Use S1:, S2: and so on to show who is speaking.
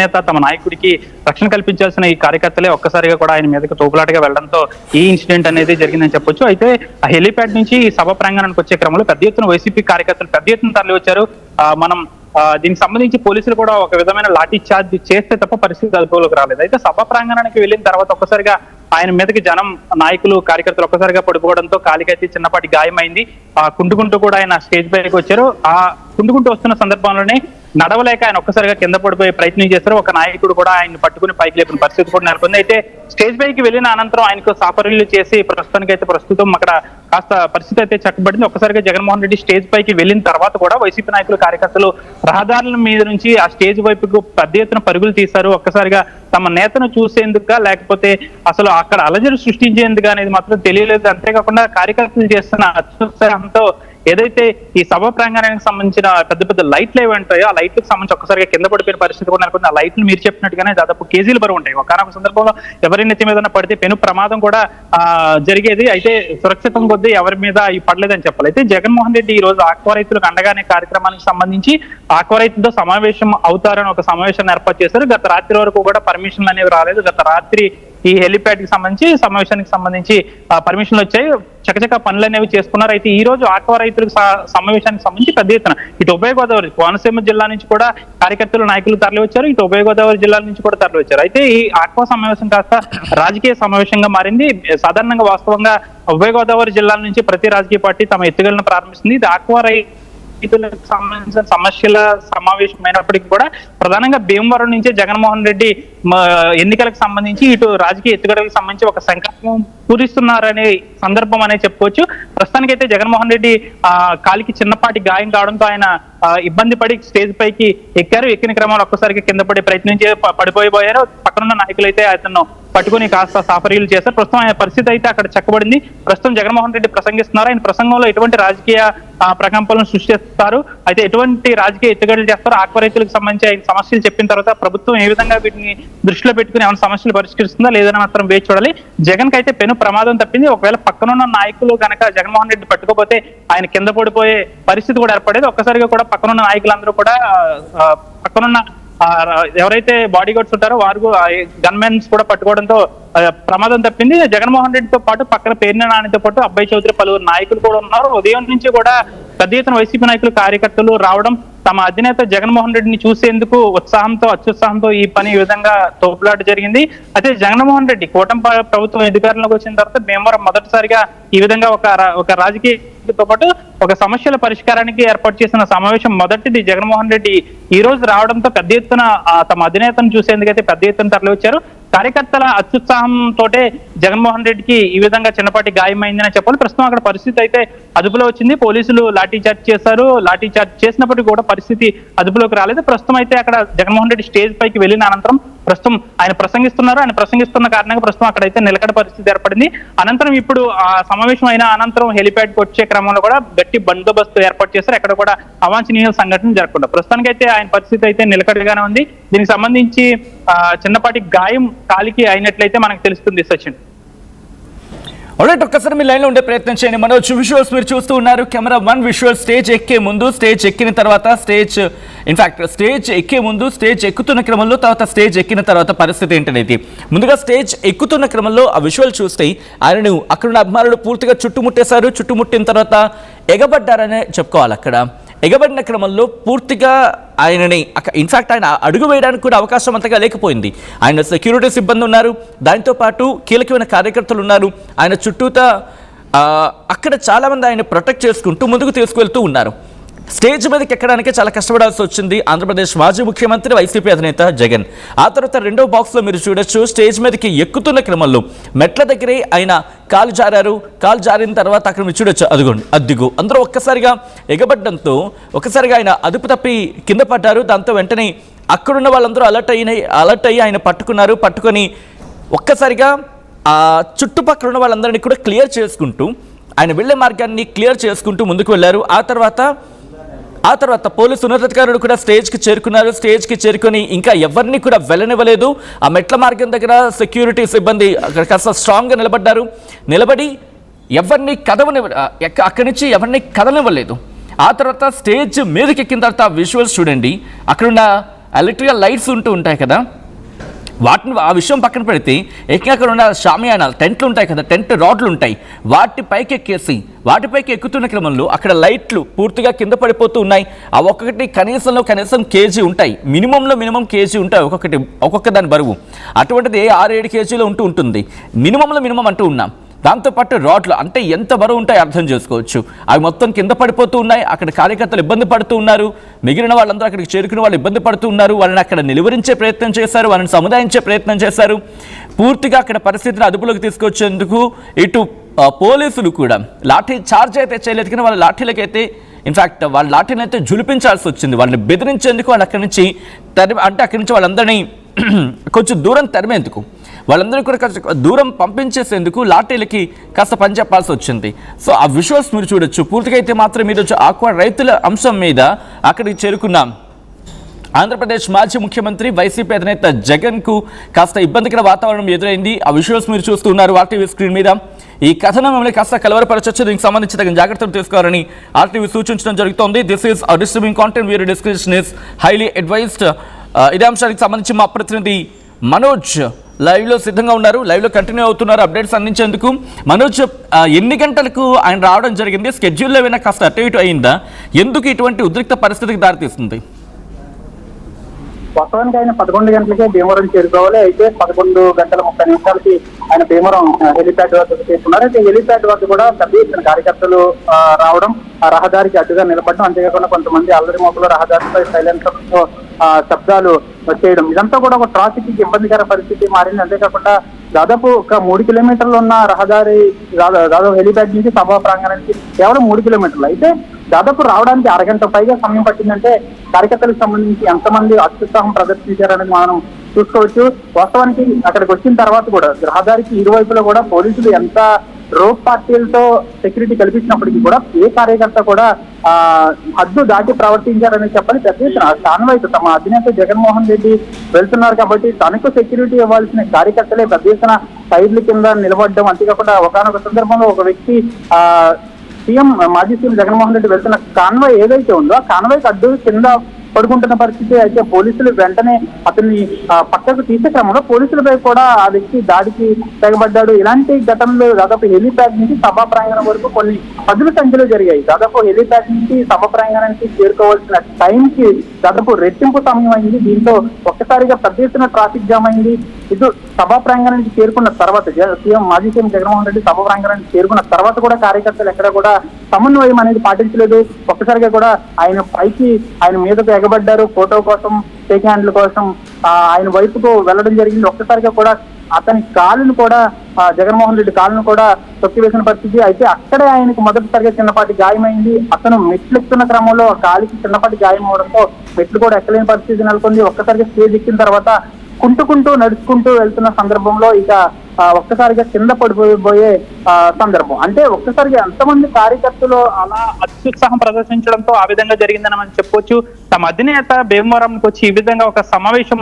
S1: నేత తమ నాయకుడికి రక్షణ కల్పించాల్సిన ఈ కార్యకర్తలే ఒక్కసారిగా కూడా ఆయన మీదకి తోపులాటగా వెళ్లడంతో ఈ ఇన్సిడెంట్ అనేది జరిగిందని చెప్పొచ్చు. అయితే ఆ హెలిప్యాడ్ నుంచి ఈ సభ ప్రాంగణానికి వచ్చే క్రమంలో పెద్ద ఎత్తున వైసీపీ కార్యకర్తలు పెద్ద ఎత్తున తరలి వచ్చారు. మనం దీనికి సంబంధించి పోలీసులు కూడా ఒక విధమైన లాఠీ చార్జ్ చేస్తే తప్ప పరిస్థితి అదుపులోకి రాలేదు. అయితే సభ ప్రాంగణానికి వెళ్ళిన తర్వాత ఒక్కసారిగా ఆయన మీదకి జనం నాయకులు కార్యకర్తలు ఒక్కసారిగా పడిపోవడంతో కాలికైతే చిన్నపాటి గాయమైంది. కుంటుకుంటూ కూడా ఆయన స్టేజ్ పైకి వచ్చారు. ఆ కుంటుకుంటూ వస్తున్న సందర్భంలోనే నడవలేక ఆయన ఒక్కసారిగా కింద పడిపోయే ప్రయత్నం చేశారు. ఒక నాయకుడు కూడా ఆయన పట్టుకుని పైకి లేపిన పరిస్థితి కూడా నెలకొంది. అయితే స్టేజ్ పైకి వెళ్ళిన అనంతరం ఆయనకు సాఫర్యలు చేసి ప్రస్తుతం అక్కడ కాస్త పరిస్థితి అయితే చక్కబడింది. ఒక్కసారిగా జగన్మోహన్ రెడ్డి స్టేజ్ పైకి వెళ్ళిన తర్వాత కూడా వైసీపీ నాయకులు కార్యకర్తలు రహదారుల మీద నుంచి ఆ స్టేజ్ వైపుకు పెద్ద ఎత్తున పరుగులు తీశారు. ఒక్కసారిగా తమ నేతను చూసేందుక లేకపోతే అసలు అక్కడ అలజడి సృష్టించేందుకు అనేది మాత్రం తెలియలేదు. అంతేకాకుండా కార్యకర్తలు చేస్తున్న అత్యుత్సాహంతో ఏదైతే ఈ సభ ప్రాంగణానికి సంబంధించిన పెద్ద పెద్ద లైట్లు ఏవి ఉంటాయో ఆ లైట్లకు సంబంధించి ఒక్కసారిగా కింద పడిపోయిన పరిస్థితి కూడా నెలకొంది. ఆ లైట్లు మీరు చెప్పినట్టుగానే దాదాపు కేజీలు బరువు ఉంటాయి. ఒకనొక సందర్భంలో ఎవరి నెత్తి మీద పడితే పెను ప్రమాదం కూడా జరిగేది. అయితే సురక్షితం కొద్దీ ఎవరి మీద ఈ పడలేదని చెప్పాలి. అయితే జగన్మోహన్ రెడ్డి ఈ రోజు ఆక్వా రైతులకు అండగానే కార్యక్రమానికి సంబంధించి ఆక్వా రైతులతో సమావేశం అవుతారని ఒక సమావేశాన్ని ఏర్పాటు చేశారు. గత రాత్రి వరకు కూడా పర్మిషన్లు అనేవి రాలేదు. గత రాత్రి ఈ హెలిప్యాడ్ కి సంబంధించి సమావేశానికి సంబంధించి పర్మిషన్లు వచ్చాయి. చకచక పనులు అనేవి చేసుకున్నారు. అయితే ఈ రోజు ఆక్వా రైతులకు సమావేశానికి సంబంధించి పెద్ద ఎత్తున ఇటు ఉభయ గోదావరి కోనసీమ జిల్లా నుంచి కూడా కార్యకర్తలు నాయకులు తరలి వచ్చారు. ఇటు ఉభయ గోదావరి జిల్లా నుంచి కూడా తరలి వచ్చారు. అయితే ఈ ఆక్వా సమావేశం కాస్త రాజకీయ సమావేశంగా మారింది. సాధారణంగా వాస్తవంగా ఉభయ గోదావరి జిల్లాల నుంచి ప్రతి రాజకీయ పార్టీ తమ ఎత్తుగడను ప్రారంభిస్తుంది. ఇది ఆక్వా రైతులకు సంబంధించిన సమస్యల సమావేశమైనప్పటికీ కూడా ప్రధానంగా భీమవరం నుంచే జగన్మోహన్ రెడ్డి ఎన్నికలకు సంబంధించి ఇటు రాజకీయ ఎత్తుగడలకు సంబంధించి ఒక సంకల్పం పూరిస్తున్నారనే సందర్భం అనే చెప్పుకోవచ్చు. ప్రస్తుతానికైతే జగన్మోహన్ రెడ్డి కాలికి చిన్నపాటి గాయం కావడంతో ఆయన ఇబ్బంది పడి స్టేజ్ పైకి ఎక్కారు. ఎక్కిన క్రమంలో ఒక్కసారిగా కింద పడే ప్రయత్నం పడిపోయారు. పక్కనున్న నాయకులు అయితే అతను పట్టుకుని కాస్త సాఫర్యలు చేశారు. ప్రస్తుతం ఆయన పరిస్థితి అయితే అక్కడ చక్కబడింది. ప్రస్తుతం జగన్మోహన్ రెడ్డి ప్రసంగిస్తున్నారు. ఆయన ప్రసంగంలో ఎటువంటి రాజకీయ ప్రకంపనలను సృష్టిస్తారు, అయితే ఎటువంటి రాజకీయ ఎత్తుగడలు చేస్తారో ఆక్వా రైతులకు సంబంధించి ఆయన సమస్యలు చెప్పిన తర్వాత ప్రభుత్వం ఏ విధంగా వీటిని దృష్టిలో పెట్టుకుని ఏమైనా సమస్యలు పరిష్కరిస్తుందా లేదని మాత్రం వేచి చూడాలి. జగన్ కి అయితే పెను ప్రమాదం తప్పింది. ఒకవేళ పక్కనున్న నాయకులు కనుక జగన్మోహన్ రెడ్డి పట్టుకోపోతే ఆయన కింద పడిపోయే పరిస్థితి కూడా ఏర్పడేది. ఒక్కసారిగా కూడా పక్కనున్న నాయకులందరూ కూడా పక్కనున్న ఎవరైతే బాడీ గార్డ్స్ ఉంటారో వారు గన్మెన్స్ కూడా పట్టుకోవడంతో ప్రమాదం తప్పింది. జగన్మోహన్ రెడ్డితో పాటు పక్కన పేర్ని నానితో పాటు అబ్బాయి చౌదరి పలువురు నాయకులు కూడా ఉన్నారు. ఉదయం నుంచి కూడా పెద్ద ఎత్తున వైసీపీ నాయకులు కార్యకర్తలు రావడం, తమ అధినేత జగన్మోహన్ రెడ్డిని చూసేందుకు అత్యుత్సాహంతో ఈ పని ఈ విధంగా తోపులాట జరిగింది. అయితే జగన్మోహన్ రెడ్డి కూటమి ప్రభుత్వం అధికారంలోకి వచ్చిన తర్వాత భీమవరం మొదటిసారిగా ఈ విధంగా ఒక రాజకీయతో పాటు ఒక సమస్యల పరిష్కారానికి ఏర్పాటు చేసిన సమావేశం మొదటిది. జగన్మోహన్ రెడ్డి ఈ రోజు రావడంతో పెద్ద ఎత్తున తమ అధినేతను చూసేందుకైతే పెద్ద ఎత్తున తరలి వచ్చారు. కార్యకర్తల అత్యుత్సాహంతో జగన్మోహన్ రెడ్డికి ఈ విధంగా చిన్నపాటి గాయమైందని చెప్పాలి. ప్రస్తుతం అక్కడ పరిస్థితి అయితే అదుపులో వచ్చింది. పోలీసులు లాఠీ చార్జ్ చేశారు. లాఠీ చార్జ్ చేసినప్పటికీ కూడా పరిస్థితి అదుపులోకి రాలేదు. ప్రస్తుతం అయితే అక్కడ జగన్మోహన్ రెడ్డి స్టేజ్ పైకి వెళ్ళిన అనంతరం ప్రస్తుతం ఆయన ప్రసంగిస్తున్నారు. ఆయన ప్రసంగిస్తున్న కారణంగా ప్రస్తుతం అక్కడైతే నిలకడ పరిస్థితి ఏర్పడింది. అనంతరం ఇప్పుడు ఆ సమావేశం అయిన అనంతరం హెలిప్యాడ్ కి వచ్చే క్రమంలో కూడా గట్టి బందోబస్తు ఏర్పాటు చేశారు. ఎక్కడ కూడా అవాంఛనీయ సంఘటన జరగకుండా ప్రస్తుతానికి అయితే ఆయన పరిస్థితి అయితే నిలకడగానే ఉంది. దీనికి సంబంధించి చిన్నపాటి గాయం కాలికి అయినట్లయితే మనకు తెలుస్తుంది. సచిన్,
S2: ఆల్రైట్, ఒక్కసారి మీ లైన్లో ఉండే ప్రయత్నం చేయండి. మనోజ్, విజువల్స్ మీరు చూస్తూ ఉన్నారు. కెమెరా 1 విజువల్ స్టేజ్ ఎక్కే ముందు, స్టేజ్ ఎక్కిన తర్వాత, స్టేజ్ ఎక్కే ముందు, స్టేజ్ ఎక్కుతున్న క్రమంలో, తర్వాత స్టేజ్ ఎక్కిన తర్వాత పరిస్థితి ఏంటనేది. ముందుగా స్టేజ్ ఎక్కుతున్న క్రమంలో ఆ విజువల్ చూస్తే ఆయనను అక్కడున్న అభిమానులు పూర్తిగా చుట్టుముట్టేశారు. చుట్టుముట్టిన తర్వాత ఎగబడ్డారనే చెప్పుకోవాలి. అక్కడ ఎగబడిన క్రమంలో పూర్తిగా ఆయనని ఇన్ఫాక్ట్ ఆయన అడుగు వేయడానికి కూడా అవకాశం అంతగా లేకపోయింది. ఆయన సెక్యూరిటీ సిబ్బంది ఉన్నారు, దాంతోపాటు కీలకమైన కార్యకర్తలు ఉన్నారు. ఆయన చుట్టూతా అక్కడ చాలామంది ఆయన ప్రొటెక్ట్ చేసుకుంటూ ముందుకు తీసుకువెళ్తూ ఉన్నారు. స్టేజ్ మీదకి ఎక్కడానికి చాలా కష్టపడాల్సి వచ్చింది ఆంధ్రప్రదేశ్ మాజీ ముఖ్యమంత్రి వైసీపీ అధినేత జగన్. ఆ తర్వాత రెండో బాక్స్లో మీరు చూడొచ్చు, స్టేజ్ మీదకి ఎక్కుతున్న క్రమంలో మెట్ల దగ్గరే ఆయన కాలు జారారు. కాలు జారిన తర్వాత అక్కడ మీరు చూడొచ్చు, అదిగో అందరూ ఒక్కసారిగా ఎగబడ్డంతో ఒక్కసారిగా ఆయన అదుపు తప్పి కింద పడ్డారు. దాంతో వెంటనే అక్కడున్న వాళ్ళందరూ అలర్ట్ అయ్యి ఆయన పట్టుకొని ఒక్కసారిగా ఆ చుట్టుపక్కల ఉన్న వాళ్ళందరినీ కూడా క్లియర్ చేసుకుంటూ ఆయన వెళ్ళే మార్గాన్ని క్లియర్ చేసుకుంటూ ముందుకు వెళ్ళారు. ఆ తర్వాత పోలీసు ఉన్నతాధికారులు కూడా స్టేజ్కి చేరుకున్నారు. స్టేజ్కి చేరుకొని ఇంకా ఎవరిని కూడా వెళ్ళనివ్వలేదు. ఆ మెట్ల మార్గం దగ్గర సెక్యూరిటీ సిబ్బంది కాస్త స్ట్రాంగ్గా నిలబడి ఎవరిని అక్కడి నుంచి ఎవరిని కదలనివ్వలేదు. ఆ తర్వాత స్టేజ్ మీదకి ఎక్కిన తర్వాత విజువల్స్ చూడండి. అక్కడున్న ఎలక్ట్రికల్ లైట్స్ ఉంటూ ఉంటాయి కదా, వాటిని ఆ విషయం పక్కన పెడితే ఏకంగా అక్కడ ఉన్న షామియానాలు, టెంట్లు ఉంటాయి కదా, టెంట్ రాడ్లు ఉంటాయి, వాటిపైకి ఎక్కుతున్న క్రమంలో అక్కడ లైట్లు పూర్తిగా కింద పడిపోతూ ఉన్నాయి. ఆ ఒక్కొక్కటి కనీసం కేజీ ఉంటాయి, మినిమం కేజీ ఉంటాయి ఒక్కొక్క దాని బరువు. అటువంటిది 6-7 కేజీలో ఉంటుంది, మినిమం అంటూ ఉన్నాం. దాంతోపాటు రాడ్లు అంటే ఎంత బరువు ఉంటాయి అర్థం చేసుకోవచ్చు. అవి మొత్తం కింద పడిపోతూ ఉన్నాయి. అక్కడ కార్యకర్తలు ఇబ్బంది పడుతూ ఉన్నారు, మిగిలిన వాళ్ళందరూ అక్కడికి చేరుకుని వాళ్ళు ఇబ్బంది పడుతూ ఉన్నారు. వాళ్ళని అక్కడ నిలువరించే ప్రయత్నం చేశారు, వాళ్ళని సముదాయించే ప్రయత్నం చేశారు. పూర్తిగా అక్కడ పరిస్థితిని అదుపులోకి తీసుకొచ్చేందుకు ఇటు పోలీసులు కూడా లాఠీ చార్జ్ అయితే చేయలేదు, కానీ వాళ్ళ లాఠీలకైతే ఇన్ఫ్యాక్ట్ వాళ్ళ లాఠీని అయితే జులిపించాల్సి వచ్చింది. వాళ్ళని బెదిరించేందుకు వాళ్ళు అక్కడి నుంచి వాళ్ళందరినీ కొంచెం దూరం తరిమేందుకు, వాళ్ళందరినీ కూడా కాస్త దూరం పంపించేసేందుకు లాఠీలకి కాస్త పని చెప్పాల్సి వచ్చింది. సో ఆ విజువల్స్ మీరు చూడొచ్చు. పూర్తిగా అయితే మాత్రం మీరు ఆక్వా రైతుల అంశం మీద అక్కడికి చేరుకున్నాం. ఆంధ్రప్రదేశ్ మాజీ ముఖ్యమంత్రి వైసీపీ అధినేత జగన్కు కాస్త ఇబ్బందికర వాతావరణం ఎదురైంది. ఆ విజువల్స్ మీరు చూస్తున్నారు ఆర్టీవీ స్క్రీన్ మీద. ఈ కథనం మిమ్మల్ని కాస్త కలవరపరచొచ్చు, దీనికి సంబంధించి తగిన జాగ్రత్తలు తీసుకోవాలని ఆర్టీవీ సూచించడం జరుగుతోంది. దిస్ ఈస్ డిస్టర్బింగ్ కాంటెంట్, వీరి డిస్క్రిప్షన్ ఇస్ హైలీ అడ్వైజ్డ్. ఇదే అంశానికి సంబంధించి మా ప్రతినిధి మనోజ్ లైవ్లో సిద్ధంగా ఉన్నారు, లైవ్లో కంటిన్యూ అవుతున్నారు అప్డేట్స్ అందించేందుకు. మనోజ్, ఎన్ని గంటలకు ఆయన రావడం జరిగింది? స్కెడ్యూల్లో ఏమైనా కాస్త అటు ఇటు అయిందా? ఎందుకు ఇటువంటి ఉద్రిక్త పరిస్థితికి దారితీస్తుంది?
S3: వాస్తవానికి ఆయన 11 గంటలకే భీమవరం చేరుకోవాలి. అయితే 11:30 ఆయన భీమవరం హెలిప్యాడ్ వద్దకు చేరుకున్నారు. అయితే హెలిప్యాడ్ వద్ద కూడా పెద్ద ఎత్తున కార్యకర్తలు రావడం, ఆ రహదారికి అడ్డుగా నిలబడడం, అంతేకాకుండా కొంతమంది అల్లరి మోపులు రహదారిపై సైలెన్సర్తో శబ్దాలు చేయడం, ఇదంతా కూడా ఒక ట్రాఫిక్ కి ఇబ్బందికర పరిస్థితి మారింది. అంతేకాకుండా దాదాపు ఒక 3 కిలోమీటర్లు ఉన్న రహదారి దాదాపు హెలిప్యాడ్ నుంచి సభా ప్రాంగణానికి కేవలం 3 కిలోమీటర్లు. అయితే దాదాపు రావడానికి అరగంట పైగా సమయం పట్టిందంటే కార్యకర్తలకు సంబంధించి ఎంతమంది అత్యుత్సాహం ప్రదర్శించారనేది మనం చూసుకోవచ్చు. వాస్తవానికి అక్కడికి వచ్చిన తర్వాత కూడా రహదారికి ఇరువైపులా కూడా పోలీసులు ఎంత రోప్ పార్టీలతో సెక్యూరిటీ కల్పించినప్పటికీ కూడా ఏ కార్యకర్త కూడా హద్దు దాటి ప్రవర్తించారని చెప్పని పెద్ద ఎత్తున కాన్వాయ్తో తమ అధినేత జగన్మోహన్ రెడ్డి వెళ్తున్నారు కాబట్టి తనకు సెక్యూరిటీ ఇవ్వాల్సిన కార్యకర్తలే పెద్ద ఎత్తున సైడ్ల కింద నిలబడడం, అంతేకాకుండా ఒకనొక సందర్భంలో ఒక వ్యక్తి మాజీ సీఎం జగన్మోహన్ రెడ్డి వెళ్తున్న కాన్వాయ్ ఏదైతే ఉందో ఆ కాన్వాయ్కి అడ్డు కింద పడుకుంటున్న పరిస్థితి. అయితే పోలీసులు వెంటనే అతన్ని పక్కకు తీసే క్రమంలో పోలీసులపై కూడా ఆ వ్యక్తి దాడికి తెగబడ్డాడు. ఇలాంటి ఘటనలు దాదాపు హెలిప్యాడ్ నుంచి సభా ప్రాంగణం వరకు కొన్ని పదుల సంఖ్యలో జరిగాయి. దాదాపు హెలిప్యాడ్ నుంచి సభా ప్రాంగణానికి చేరుకోవాల్సిన టైంకి దాదాపు రెట్టింపు సమయం అయింది. దీంతో ఒక్కసారిగా పెద్ద ఎత్తున ట్రాఫిక్ జామ్ అయింది. ఇటు సభా ప్రాంగణానికి చేరుకున్న తర్వాత మాజీ సీఎం జగన్మోహన్ రెడ్డి సభా ప్రాంగణానికి చేరుకున్న తర్వాత కూడా కార్యకర్తలు ఎక్కడ కూడా సమన్వయం అనేది పాటించలేదు. ఒక్కసారిగా కూడా ఆయన మీదకు ఎగబడ్డారు. ఫోటో కోసం, షేక్ హ్యాండ్ల కోసం ఆయన వైపుకు వెళ్ళడం జరిగింది. ఒక్కసారిగా కూడా అతని కాలును కూడా జగన్మోహన్ రెడ్డి కాలును కూడా తొక్కివేసిన పరిస్థితి. అయితే అక్కడే ఆయనకు మొదటిసారిగా చిన్నపాటి గాయమైంది. అతను మెట్లు ఎక్కుతున్న క్రమంలో కాలికి చిన్నపాటి గాయం అవడంతో మెట్లు కూడా ఎక్కలేని పరిస్థితి నెలకొంది. ఒక్కసారిగా స్టేజ్ ఎక్కిన తర్వాత కుంటుకుంటూ నడుచుకుంటూ వెళ్తున్న సందర్భంలో ఇక ఒక్కసారిగా కింద పడిపోయే సందర్భం. అంటే ఒక్కసారిగా ఎంతమంది కార్యకర్తలు
S1: అలా అత్యుత్సాహం ప్రదర్శించడంతో ఆ విధంగా జరిగిందని మనం చెప్పొచ్చు. తమ అధినేత భీమవరంకి వచ్చి ఈ విధంగా ఒక సమావేశం